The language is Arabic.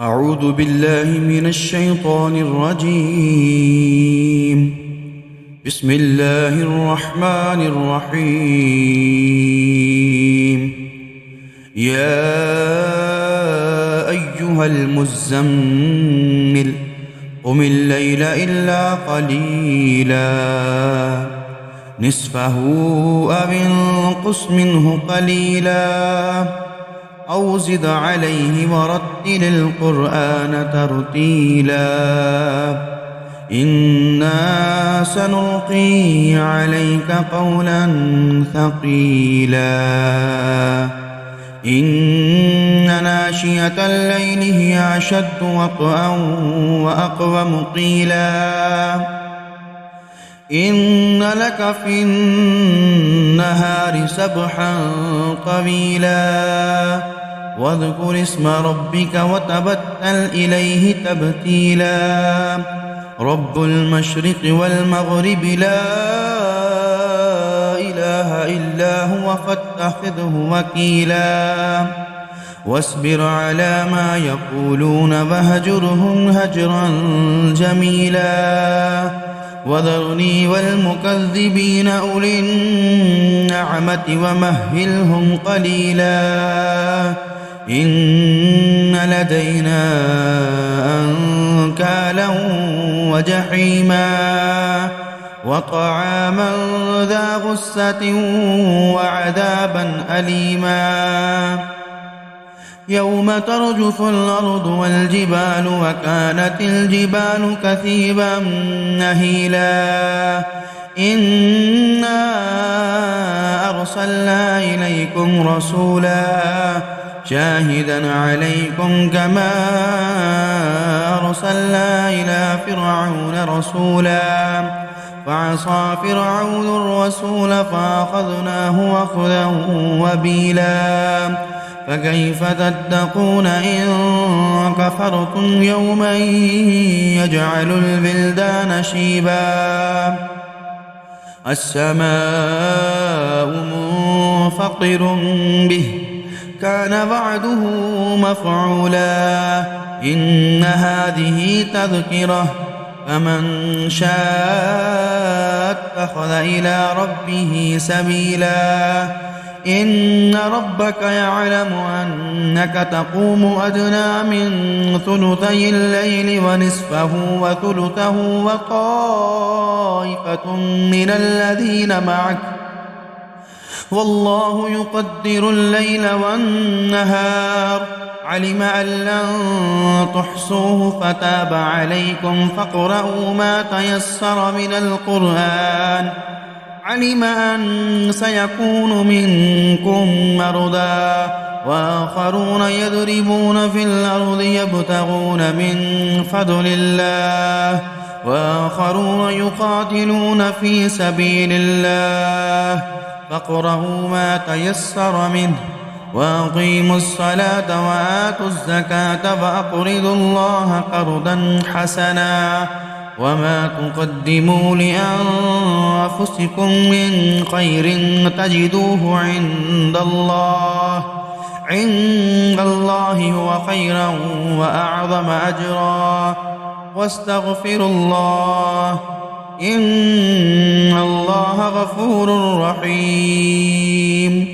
أعوذ بالله من الشيطان الرجيم. بسم الله الرحمن الرحيم. يا أيها المزمل قم الليل إلا قليلا نصفه أو انقص منه قليلا أو زد عليه ورتل القرآن ترتيلا إنا سنلقي عليك قولا ثقيلا إن ناشئة الليل هي أشد وطئا وأقوم قيلا إن لك في النهار سبحا طويلا واذكر اسم ربك وتبتل إليه تبتيلا رب المشرق والمغرب لا إله إلا هو فاتخذه وكيلا واصبر على ما يقولون واهجرهم هجرا جميلا وذرني والمكذبين أولي النعمة ومهلهم قليلا إن لدينا أنكالا وجحيما وطعاما ذا غصة وعذابا أليما يوم ترجف الأرض والجبال وكانت الجبال كثيبا مهيلا إنا أرسلنا إليكم رسولا شاهدا عليكم كما أرسلنا إلى فرعون رسولا فعصى فرعون الرسول فأخذناه أخذا وبيلا فكيف تتقون إن كفرتم يوما يجعل البلدان شيبا السماء منفطر به كان وعده مفعولا إن هذه تذكرة فمن شاء اتخذ إلى ربه سبيلا إن ربك يعلم أنك تقوم أدنى من ثلثي الليل ونصفه وثلثه وطائفة من الذين معك والله يقدر الليل والنهار علم أن لن تحصوه فتاب عليكم فاقرؤوا ما تيسر من القرآن علم أن سيكون منكم مرضى وآخرون يضربون في الأرض يبتغون من فضل الله وآخرون يقاتلون في سبيل الله فاقرؤوا ما تيسر منه وأقيموا الصلاة وآتوا الزكاة وأقرضوا الله قرضا حسنا وما تقدموا لأنفسكم من خير تجدوه عند الله هو خيرا وأعظم أجرا واستغفروا الله إن الله غفور رحيم